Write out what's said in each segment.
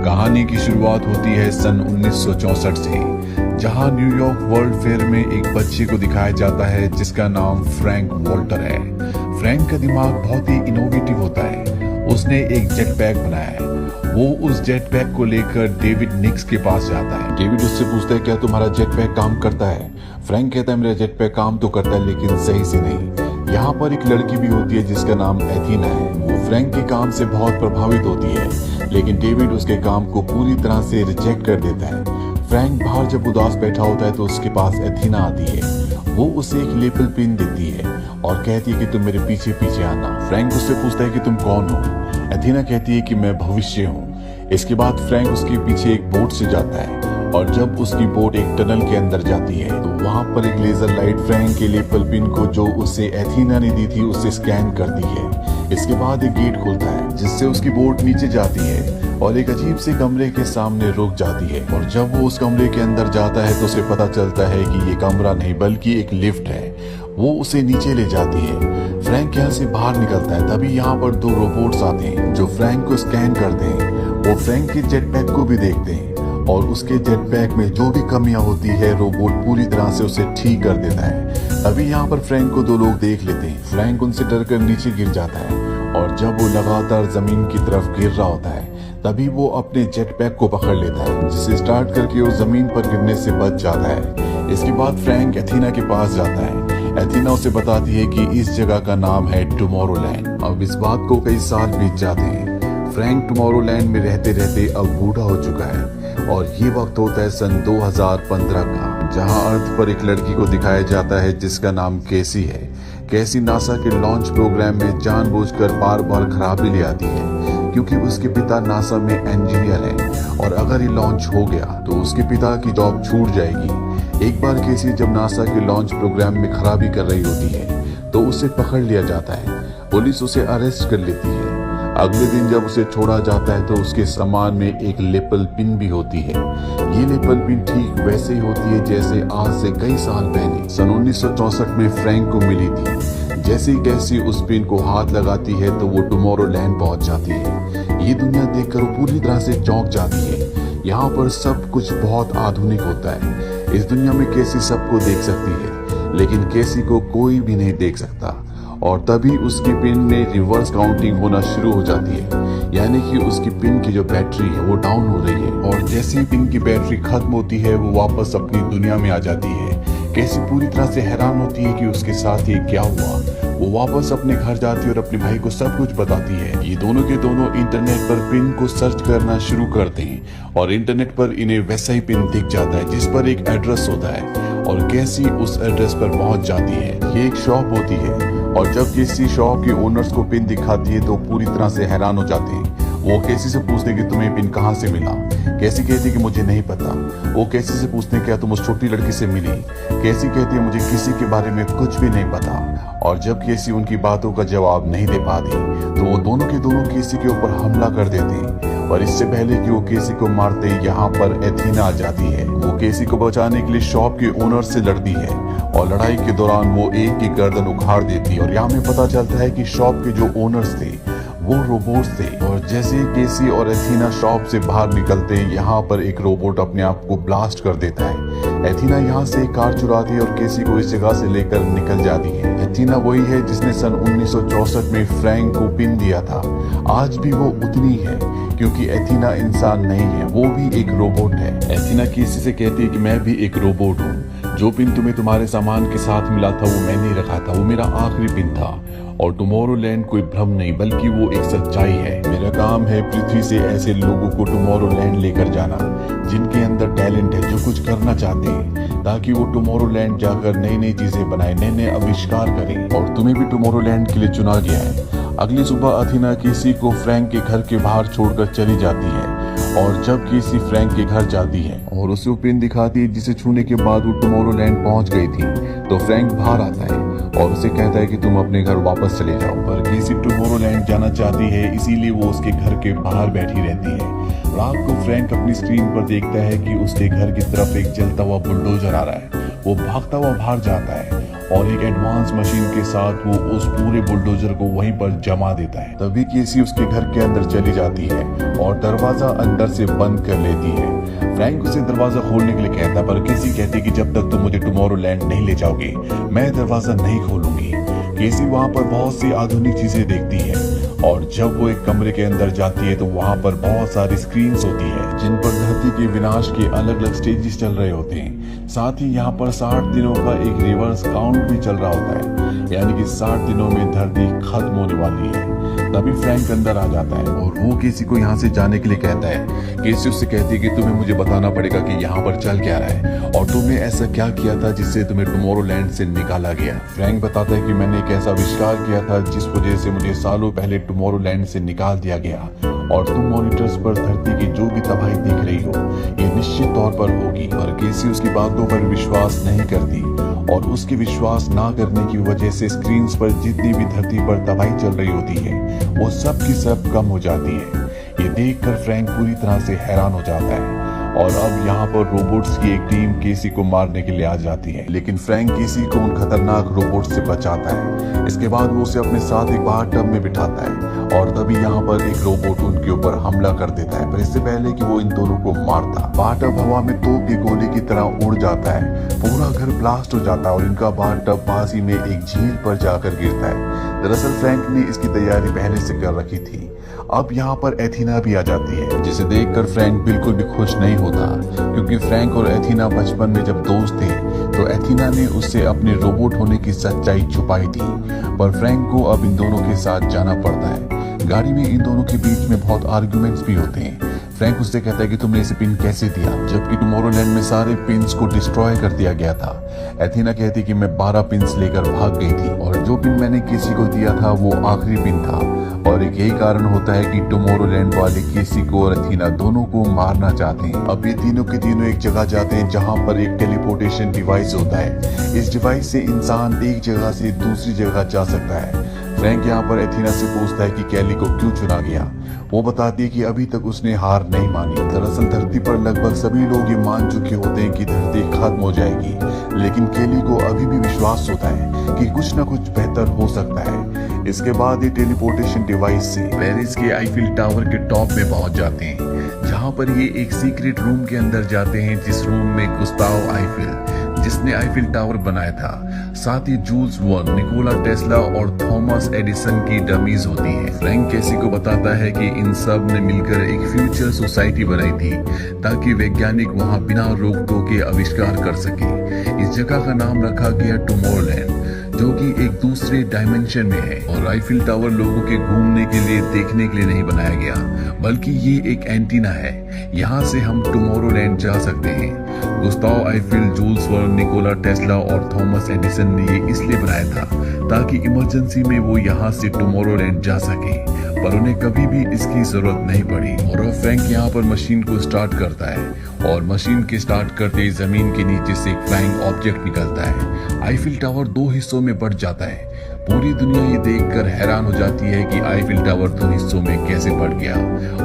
कहानी की शुरुआत होती है सन 1964 से, जहां न्यूयॉर्क वर्ल्ड फेयर में एक बच्चे को दिखाया जाता है जिसका नाम फ्रैंक वॉल्टर है। फ्रैंक का दिमाग बहुत ही इनोवेटिव होता है। उसने एक जेट पैक बनाया है। वो उस जेट पैक को लेकर डेविड निक्स के पास जाता है। डेविड उससे पूछता है, क्या तुम्हारा जेट पैक काम करता है? फ्रैंक कहता है, मेरा जेट पैक काम तो करता है लेकिन सही से नहीं। यहाँ पर एक लड़की भी होती है जिसका नाम एथीना है। वो फ्रैंक के काम से बहुत प्रभावित होती है, लेकिन डेविड उसके काम को पूरी तरह से रिजेक्ट कर देता है। फ्रैंक बाहर जब उदास बैठा होता है तो उसके पास एथीना आती है। वो उसे एक लेपल पिन देती है और कहती है कि तुम मेरे पीछे पीछे आना। फ्रैंक उससे पूछता है कि तुम कौन हो? एथीना कहती है कि मैं भविष्य हूँ। इसके बाद फ्रैंक उसके पीछे एक बोट से जाता है और जब उसकी बोट एक टनल के अंदर जाती है तो वहाँ पर एक लेजर लाइट फ्रैंक के लेपल पिन को जो उसे एथीना ने दी थी उसे स्कैन करती है। इसके बाद एक गेट खुलता है जिससे उसकी बोट नीचे जाती है और एक अजीब से कमरे के सामने रुक जाती है। और जब वो उस कमरे के अंदर जाता है तो उसे पता चलता है कि ये कमरा नहीं बल्कि एक लिफ्ट है। वो उसे नीचे ले जाती है। फ्रैंक यहाँ से बाहर निकलता है। तभी यहाँ पर दो रोबोट्स आते हैं जो फ्रैंक को स्कैन करते हैं। वो फ्रैंक के जेट पैक को भी देखते हैं और उसके जेट पैक में जो भी कमियां होती है रोबोट पूरी तरह से उसे ठीक कर देता है। अभी यहाँ पर फ्रैंक को दो लोग देख लेते हैं। फ्रैंक उनसे डरकर नीचे गिर जाता है और जब वो लगातार जमीन की तरफ गिर रहा होता है तभी वो अपने जेट पैक को पकड़ लेता है, जिसे स्टार्ट करके वो जमीन पर गिरने से बच जाता है। इसके बाद फ्रैंक एथीना के पास जाता है। एथीना उसे बताती है कि इस जगह का नाम है टुमारोलैंड। अब इस बात को कई साल बीत जाते हैं। फ्रैंक टुमारोलैंड में रहते रहते अब बूढ़ा हो चुका है और ये वक्त होता है सन 2015 का, जहां अर्थ पर एक लड़की को दिखाया जाता है जिसका नाम केसी है। केसी नासा के लॉन्च प्रोग्राम में जानबूझकर बार बार खराबी ले आती है क्योंकि उसके पिता नासा में इंजीनियर हैं और अगर ये लॉन्च हो गया तो उसके पिता की जॉब छूट जाएगी। एक बार केसी जब नासा के लॉन्च प्रोग्राम में खराबी कर रही होती है तो उसे पकड़ लिया जाता है। पुलिस उसे अरेस्ट कर लेती है। अगले दिन जब उसे छोड़ा जाता है तो उसके सामान में एक लेपल पिन भी होती है। ये लेपल पिन ठीक वैसे ही होती है जैसे आज से कई साल पहले सन 1964 में फ्रैंक को मिली थी। जैसे ही कैसी उस पिन को हाथ लगाती है तो वो टुमारोलैंड पहुंच जाती है। ये दुनिया देखकर वो पूरी तरह से चौंक जाती है। यहाँ पर सब कुछ बहुत आधुनिक होता है। इस दुनिया में कैसी सबको देख सकती है लेकिन कैसी को कोई भी नहीं देख सकता। और तभी उसकी पिन में रिवर्स काउंटिंग होना शुरू हो जाती है, यानी कि उसकी पिन की जो बैटरी है वो डाउन हो रही है। और जैसे ही पिन की बैटरी खत्म होती है वो वापस अपनी दुनिया में आ जाती है। कैसी पूरी तरह से हैरान होती है कि उसके साथ ये क्या हुआ। वो वापस अपने घर जाती है और अपने भाई को सब कुछ बताती है। ये दोनों के दोनों इंटरनेट पर पिन को सर्च करना शुरू करते हैं और इंटरनेट पर इन्हें वैसा ही पिन दिख जाता है जिस पर एक एड्रेस होता है और कैसी उस एड्रेस पर पहुंच जाती है। ये एक शॉप होती है और जब किसी शॉप के ओनर्स को पिन दिखाती है तो पूरी तरह से हैरान हो जाते हैं। वो कैसी से पूछते कि तुम्हें पिन कहाँ से मिला? कैसी कहती कि मुझे नहीं पता। वो कैसी से पूछते क्या तुम उस छोटी लड़की से मिली? कैसी कहती है मुझे किसी के बारे में कुछ भी नहीं पता। और जब कैसी उनकी बातों का जवाब नहीं दे पाती तो वो दोनों के दोनों केसी के ऊपर हमला कर देते हैं। और इससे पहले कि वो केसी को मारते यहाँ पर एथीना आ जाती है। वो केसी को बचाने के लिए शॉप के ओनर से लड़ती है और लड़ाई के दौरान वो एक की गर्दन उखाड़ देती है। और यहाँ में पता चलता है कि शॉप के जो ओनर्स थे वो रोबोट्स थे। और जैसे केसी और एथीना शॉप से बाहर निकलते यहाँ पर एक रोबोट अपने आप को ब्लास्ट कर देता है। एथीना यहाँ से एक कार चुराती है और केसी को इस जगह से लेकर निकल जाती है। एथीना वही है जिसने सन 1964 में फ्रैंक को पिन दिया था। आज भी वो उतनी है क्योंकि एथीना इंसान नहीं है, वो भी एक रोबोट है। एथीना केसी से कहती है कि मैं भी एक रोबोट हूँ। जो पिन तुम्हें तुम्हारे सामान के साथ मिला था वो मैंने रखा था, वो मेरा आखिरी पिन था। और टुमारोलैंड कोई भ्रम नहीं बल्कि वो एक सच्चाई है। मेरा काम है पृथ्वी से ऐसे लोगों को टुमारोलैंड लेकर जाना जिनके अंदर टैलेंट है, जो कुछ करना चाहते हैं, ताकि वो टुमारोलैंड जाकर नई नई चीजें बनाए, नए नए आविष्कार करें। और तुम्हें भी टुमारोलैंड के लिए चुना गया है। अगली सुबह एथीना केसी को फ्रैंक के घर के बाहर छोड़कर चली जाती है। और जब केसी फ्रैंक के घर जाती है और उसे वो पिन दिखाती है जिसे छूने के बाद वो टुमारोलैंड पहुंच गई थी तो फ्रैंक बाहर आता है और उसे कहता है कि तुम अपने घर वापस चले जाओ। पर केसी टुमारोलैंड जाना चाहती है इसीलिए वो उसके घर के बाहर बैठी रहती है। रात को फ्रैंक अपनी स्क्रीन पर देखता है कि उसके घर की तरफ एक जलता हुआ बुलडोजर आ रहा है। वो भागता हुआ बाहर जाता है और एक एडवांस मशीन के साथ वो उस पूरे बुलडोजर को वहीं पर जमा देता है। तभी केसी उसके घर के अंदर चली जाती है और दरवाजा अंदर से बंद कर लेती है। फ्रैंक उसे दरवाजा खोलने के लिए कहता है, पर केसी कहती है कि जब तक तुम मुझे टुमारोलैंड नहीं ले जाओगे मैं दरवाजा नहीं खोलूंगी। केसी वहाँ पर बहुत सी आधुनिक चीजें देखती है और जब वो एक कमरे के अंदर जाती है तो वहाँ पर बहुत सारी स्क्रीन्स होती है जिन पर धरती के विनाश के अलग अलग स्टेजेस चल रहे होते हैं। साथ ही यहाँ पर 60 दिनों का एक रिवर्स काउंट भी चल रहा होता है, यानी कि 60 दिनों में धरती खत्म होने वाली है। तभी फ्रैंक अंदर आ जाता है और वो केसी को यहाँ से जाने के लिए कहता है। केसी उससे कहती है कि तुम्हें मुझे बताना पड़ेगा कि यहाँ पर चल क्या रहा है और तुमने ऐसा क्या किया था जिससे तुम्हें टुमारोलैंड से निकाला गया। फ्रैंक बताता है कि मैंने एक ऐसा आविष्कार किया था जिस वजह से मुझे सालों पहले टुमारोलैंड से निकाल दिया गया और तुम मॉनिटर्स पर धरती की जो भी तबाही देख रही हो ये निश्चित तौर पर होगी। पर केसी उसकी बातों पर विश्वास नहीं करती और उसके विश्वास ना करने की वजह से स्क्रीन्स पर जितनी भी धरती पर तबाही चल रही होती है वो सब की सब कम हो जाती है। ये देखकर फ्रैंक पूरी तरह से हैरान हो जाता है और अब यहाँ पर रोबोट्स की एक टीम केसी को मारने के लिए आ जाती है, लेकिन फ्रैंक केसी को उन खतरनाक रोबोट से बचाता है। इसके बाद वो उसे अपने साथ एक बाहर टब में बिठाता है और तभी यहाँ पर एक रोबोट उनके ऊपर हमला कर देता है, पर इससे पहले कि वो इन दोनों को मारता बाहर टब हवा में तोप की गोली की तरह उड़ जाता है। पूरा घर ब्लास्ट हो जाता है और इनका बाहर टब पास ही में एक झील पर जाकर गिरता है। दरअसल फ्रैंक ने इसकी तैयारी पहले से कर रखी थी। अब यहाँ पर एथीना भी आ जाती है जिसे देखकर फ्रैंक बिल्कुल भी खुश नहीं होता, क्योंकि फ्रैंक और एथीना बचपन में जब दोस्त थे तो एथीना ने उससे अपने रोबोट होने की सच्चाई छुपाई थी। पर फ्रैंक को अब इन दोनों के साथ जाना पड़ता है। गाड़ी में इन दोनों के बीच में बहुत आर्गुमेंट्स भी होते हैं। फ्रैंक उससे कहता है कि तुमने इसे पिन कैसे दिया जबकि टुमारोलैंड में सारे पिन्स को डिस्ट्रॉय कर दिया गया था। एथीना कहती कि मैं 12 पिन्स लेकर भाग गई थी और जो पिन मैंने केसी को दिया था वो आखिरी पिन था और एक यही कारण होता है कि टुमारोलैंड वाले केसी को और एथीना दोनों को मारना चाहते हैं। अब ये तीनों के तीनों एक जगह जाते हैं जहाँ पर एक टेलीपोर्टेशन डिवाइस होता है। इस डिवाइस से इंसान एक जगह से दूसरी जगह जा सकता है। फ्रैंक यहाँ पर एथीना से पूछता है कि कैली को क्यों चुना गया। वो बताती है कि अभी तक उसने हार नहीं मानी। दरअसल धरती पर लगभग सभी लोग ये मान चुके होते हैं कि धरती खत्म हो जाएगी, लेकिन केली को अभी भी विश्वास होता है कि कुछ न कुछ बेहतर हो सकता है। इसके बाद ये टेलीपोर्टेशन डिवाइस से पेरिस के आईफिल टावर के टॉप में पहुंच जाते हैं, जहां पर ये एक सीक्रेट रूम के अंदर जाते हैं जिस रूम में गुस्ताव आईफिल जिसने आईफिल टावर बनाया था, साथ ही जूल्स वर्न, निकोला टेस्ला और थॉमस एडिसन की डमीज होती है। फ्रैंक केसी को बताता है कि इन सब ने मिलकर एक फ्यूचर सोसाइटी बनाई थी ताकि वैज्ञानिक वहां बिना रोक टोके आविष्कार कर सके। इस जगह का नाम रखा गया टुमारोलैंड, जो कि एक दूसरे डायमेंशन में है। और आईफिल टावर लोगों के घूमने के लिए देखने के लिए नहीं बनाया गया, बल्कि ये एक एंटीना है। यहाँ से हम टुमारोलैंड जा सकते हैं। Gustave Eiffel, Jules Verne, Nikola Tesla और थॉमस एडिसन ने ये इसलिए बनाया था ताकि इमरजेंसी में वो यहाँ से टुमारोलैंड जा सके, पर उन्हें कभी भी इसकी जरूरत नहीं पड़ी। और अब फ्रैंक यहाँ पर मशीन को स्टार्ट करता है और मशीन के स्टार्ट करते ही जमीन के नीचे से एक फ्लाइंग ऑब्जेक्ट निकलता है। आईफिल टावर 2 हिस्सों में बढ़ जाता है। पूरी दुनिया ये देखकर हैरान हो जाती है कि आईफिल टावर 2 हिस्सों में कैसे बढ़ गया।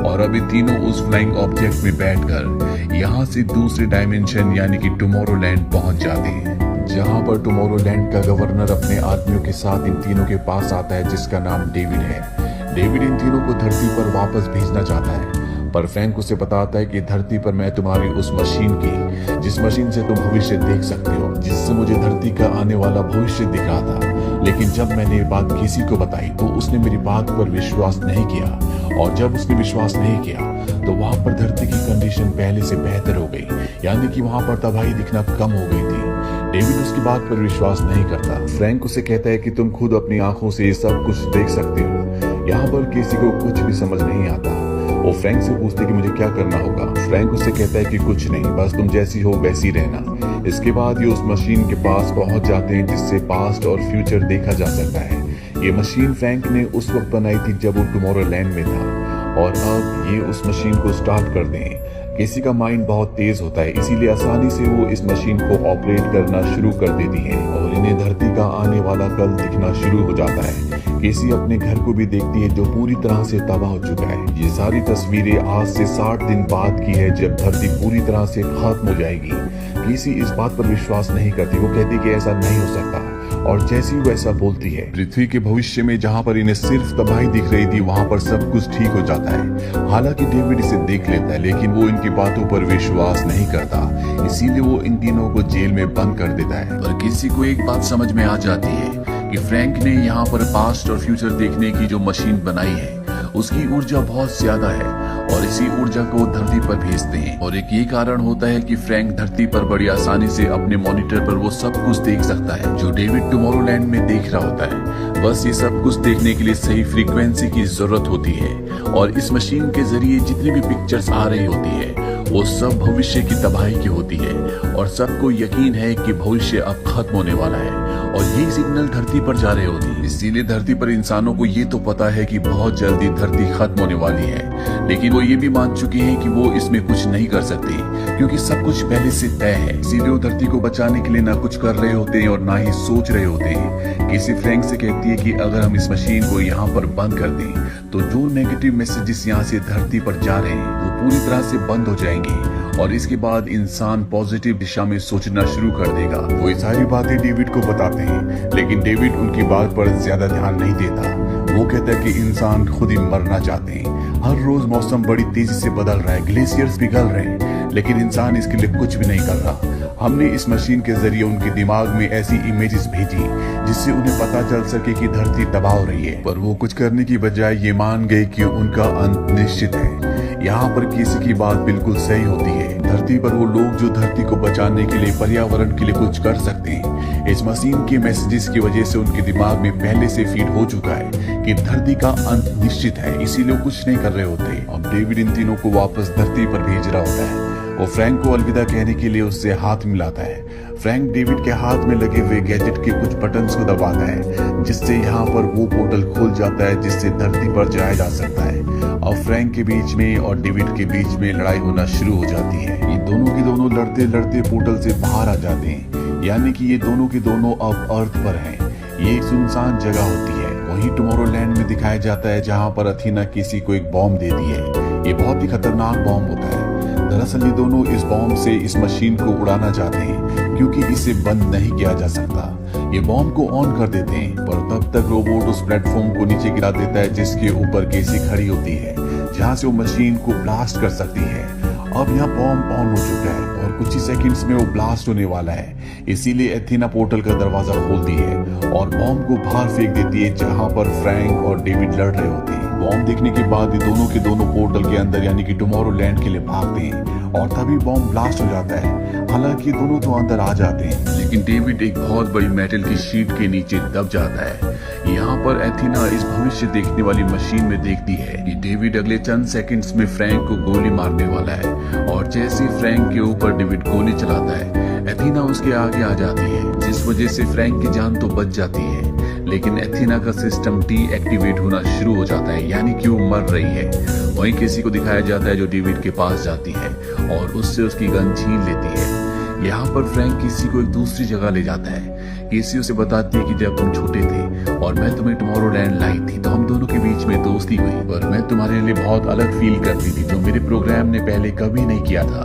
और अभी तीनों उस फ्लाइंग ऑब्जेक्ट में बैठकर यहाँ से दूसरे डायमेंशन यानी कि टुमारोलैंड पहुंच जाते हैं, जहाँ पर टुमारोलैंड का गवर्नर अपने आदमियों के साथ इन तीनों के पास आता है जिसका नाम डेविड है। डेविड इन तीनों को धरती पर वापस भेजना चाहता है, पर फ्रैंक उसे बताता है कि धरती पर मैं तुम्हारी उस मशीन की जिस मशीन से तुम भविष्य देख सकते हो, जिससे मुझे धरती का आने वाला भविष्य दिख रहा था, लेकिन जब मैंने ये बात किसी को बताई तो उसने मेरी बात पर विश्वास नहीं किया। और जब उसने विश्वास नहीं किया तो वहां पर धरती की कंडीशन पहले से बेहतर हो गई, यानी कि वहां पर तबाही दिखना कम हो गई थी। डेविड उसकी बात पर विश्वास नहीं करता। फ्रैंक उसे कहता है कि तुम खुद अपनी आंखों से ये सब कुछ देख सकते हो। यहाँ पर किसी को कुछ भी समझ नहीं आता। वो फ्रैंक से पूछते कि मुझे क्या करना होगा। फ्रैंक उससे कहता है कि कुछ नहीं, बस तुम जैसी हो वैसी रहना। इसके बाद ये उस मशीन के पास पहुंच जाते हैं जिससे पास्ट और फ्यूचर देखा जा सकता है। ये मशीन फ्रैंक ने उस वक्त बनाई थी जब वो टुमारोलैंड में था, और अब ये उस मशीन को स्टार्ट कर दें। केसी का माइंड बहुत तेज होता है, इसीलिए आसानी से वो इस मशीन को ऑपरेट करना शुरू कर देती है और इन्हें धरती का आने वाला कल दिखना शुरू हो जाता है। केसी अपने घर को भी देखती है जो पूरी तरह से तबाह हो चुका है। ये सारी तस्वीरें आज से 60 दिन बाद की है जब धरती पूरी तरह से खत्म हो जाएगी। केसी इस बात पर विश्वास नहीं करती। वो कहती कि ऐसा नहीं हो सकता। और जैसी वैसा बोलती है। पृथ्वी के भविष्य में जहाँ पर इन्हें सिर्फ तबाही दिख रही थी, वहाँ पर सब कुछ ठीक हो जाता है। हालांकि डेविड इसे देख लेता है, लेकिन वो इनकी बातों पर विश्वास नहीं करता, इसीलिए वो इन तीनों को जेल में बंद कर देता है। पर किसी को एक बात समझ में आ जाती है कि फ्रैंक ने यहाँ पर पास्ट और फ्यूचर देखने की जो मशीन बनाई है, उसकी ऊर्जा बहुत ज्यादा है और इसी ऊर्जा को धरती पर भेजते हैं। और एक ये कारण होता है कि फ्रैंक धरती पर बड़ी आसानी से अपने मॉनिटर पर वो सब कुछ देख सकता है जो डेविड टुमारोलैंड में देख रहा होता है। बस ये सब कुछ देखने के लिए सही फ्रीक्वेंसी की जरूरत होती है और इस मशीन के जरिए जितनी भी पिक्चर्स आ रही होती है वो सब भविष्य की तबाही की होती है और सबको यकीन है कि भविष्य अब खत्म होने वाला है और ये सिग्नल धरती पर जा रहे होती है। इसीलिए धरती पर इंसानों को ये तो पता है कि बहुत जल्दी धरती खत्म होने वाली है, लेकिन वो ये भी मान चुके हैं कि वो इसमें कुछ नहीं कर सकते क्योंकि सब कुछ पहले से तय है। इसीलिए वो धरती को बचाने के लिए ना कुछ कर रहे होते हैं और ना ही सोच रहे होते हैं। किसी फ्रैंक से कहती है कि अगर हम इस मशीन को यहाँ पर बंद कर दें तो जो नेगेटिव मैसेजेस यहाँ से धरती पर जा रहे हैं वो पूरी तरह से बंद हो जाएंगे और इसके बाद इंसान पॉजिटिव दिशा में सोचना शुरू कर देगा। वो ये सारी बातें डेविड को बताते हैं, लेकिन डेविड उनकी बात पर ज्यादा ध्यान नहीं देता। वो कहता है कि इंसान खुद ही मरना चाहते हैं। हर रोज मौसम बड़ी तेजी से बदल रहा है, ग्लेशियर्स पिघल रहे हैं, लेकिन इंसान इसके लिए कुछ भी नहीं कर रहा। हमने इस मशीन के जरिए उनके दिमाग में ऐसी इमेजेस भेजी जिससे उन्हें पता चल सके कि धरती तबाह हो रही है, पर वो कुछ करने की बजाय ये मान गए कि उनका अंत निश्चित है। यहाँ पर किसी की बात बिल्कुल सही होती है। धरती पर वो लोग जो धरती को बचाने के लिए, पर्यावरण के लिए कुछ कर सकते हैं, इस मशीन के मैसेजेस की वजह से उनके दिमाग में पहले से फीड हो चुका है कि धरती का अंत निश्चित है, इसीलिए वो कुछ नहीं कर रहे होते। अब डेविड इन तीनों को वापस धरती पर भेज रहा होता है। वो फ्रैंक को अलविदा कहने के लिए उससे हाथ मिलाता है। फ्रैंक डेविड के हाथ में लगे हुए गैजेट के कुछ बटन्स को दबाता है जिससे यहाँ पर वो पोर्टल खुल जाता है जिससे धरती पर जाया जा सकता है। अब फ्रैंक के बीच में और डेविड के बीच में लड़ाई होना शुरू हो जाती है। ये दोनों के दोनों लड़ते लड़ते पोर्टल से बाहर आ जाते हैं, यानी कि ये दोनों के दोनों अब अर्थ पर हैं। ये एक सुनसान जगह होती है। वहीं टुमारोलैंड में दिखाया जाता है जहाँ पर अथीना किसी को एक बॉम्ब देती है। ये बहुत ही खतरनाक बॉम्ब होता है। दरअसल ये दोनों इस बॉम्ब से इस मशीन को उड़ाना चाहते हैं क्योंकि इसे बंद नहीं किया जा सकता। ये बॉम्ब को ऑन कर देते हैं, पर तब तक रोबोट उस प्लेटफॉर्म को नीचे गिरा देता है जिसके ऊपर केसी खड़ी होती है, जहाँ से वो मशीन को ब्लास्ट कर सकती है। अब यहाँ बॉम्ब ऑन हो चुका है और कुछ ही सेकंड्स में वो ब्लास्ट होने वाला है। इसीलिए एथीना पोर्टल का दरवाजा खोलती है और बॉम्ब को बाहर फेंक देती है जहाँ पर फ्रैंक और डेविड लड़ रहे होते हैं। बॉम्ब देखने के बाद ये दोनों के दोनों पोर्टल के अंदर यानी कि टुमारोलैंड के लिए भागते हैं और तभी बॉम्ब ब्लास्ट हो जाता है। हालांकि दोनों तो अंदर आ जाते हैं, लेकिन डेविड एक बहुत बड़ी मेटल की शीट के नीचे दब जाता है। यहाँ पर एथीना इस भविष्य देखने वाली मशीन में देखती है कि डेविड अगले चंद सेकंड्स में फ्रैंक को गोली मारने वाला है और जैसे फ्रैंक के ऊपर डेविड गोली चलाता है, एथीना उसके आगे आ जाती है, जिस वजह से फ्रैंक की जान तो बच जाती है, लेकिन एथीना का सिस्टम डीएक्टिवेट होना शुरू हो जाता है, यानी कि वो मर रही है। वहीं किसी को दिखाया जाता है जो डेविड के पास जाती है और उससे उसकी गन छीन लेती है। यहाँ पर फ्रैंक किसी को एक दूसरी जगह ले जाता है। केसी उसे बताती है कि जब तुम छोटे थे और मैं तुम्हें टुमारोलैंड लाई थी तो हम दोनों के बीच में दोस्ती हुई, पर मैं तुम्हारे लिए बहुत अलग फील करती थी जो मेरे प्रोग्राम ने पहले कभी नहीं किया था।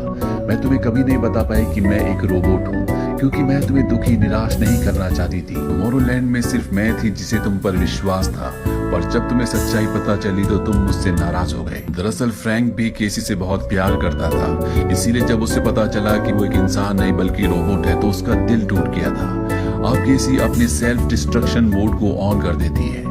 मैं तुम्हें कभी नहीं बता पाई कि मैं एक रोबोट हूँ क्योंकि मैं तुम्हें दुखी निराश नहीं करना चाहती थी। टुमारोलैंड में सिर्फ मैं थी जिसे तुम पर विश्वास था, पर जब तुम्हें सच्चाई पता चली तो तुम मुझसे नाराज हो गए। दरअसल फ्रैंक भी केसी से बहुत प्यार करता था, इसीलिए जब उसे पता चला कि वो एक इंसान नहीं बल्कि रोबोट है तो उसका दिल टूट गया था। अब केसी अपने सेल्फ डिस्ट्रक्शन मोड को ऑन कर देती है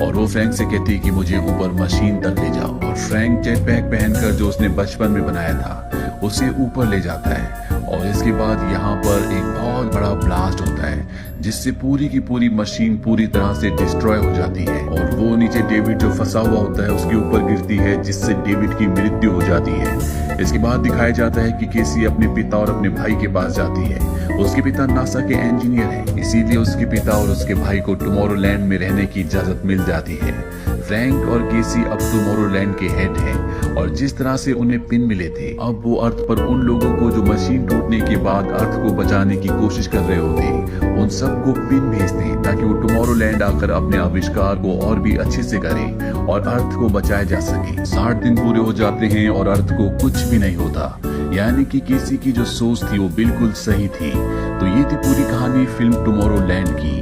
और वो फ्रैंक से कहती है कि मुझे ऊपर मशीन तक ले जाओ, और फ्रैंक जेट पैक पहनकर जो उसने बचपन में बनाया था उसे ऊपर ले जाता है। और इसके बाद यहाँ पर एक बहुत बड़ा ब्लास्ट होता है जिससे पूरी की पूरी मशीन पूरी तरह से डिस्ट्रॉय हो जाती है और वो नीचे डेविड जो फंसा हुआ होता है उसके ऊपर गिरती है जिससे डेविड की मृत्यु हो जाती है। इसके बाद दिखाया जाता है कि केसी अपने पिता और अपने भाई के पास जाती है। उसके पिता नासा के इंजीनियर हैं, इसीलिए उसके पिता और उसके भाई को टुमारोलैंड में रहने की इजाजत मिल जाती है। फ्रैंक और केसी अब टुमारोलैंड के हेड हैं और जिस तरह से उन्हें पिन मिले थे अब वो अर्थ पर उन लोगों को जो मशीन टूटने के बाद अर्थ को बचाने की कोशिश कर रहे होते उन सबको पिन भेजते हैं ताकि वो टुमारोलैंड आकर अपने आविष्कार को और भी अच्छे से करें और अर्थ को बचाया जा सके। 60 दिन पूरे हो जाते हैं और अर्थ को कुछ भी नहीं होता। यानी कि केसी की जो सोच थी वो बिल्कुल सही थी। तो ये थी पूरी कहानी फिल्म टुमारोलैंड की।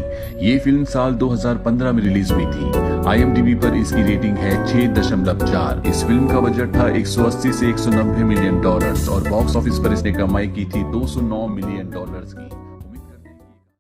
ये फिल्म साल 2015 में रिलीज हुई थी। IMDb पर इसकी रेटिंग है 6.4। इस फिल्म का बजट था 180 से 190 मिलियन डॉलर्स और बॉक्स ऑफिस पर इसने कमाई की थी 209 मिलियन डॉलर्स की।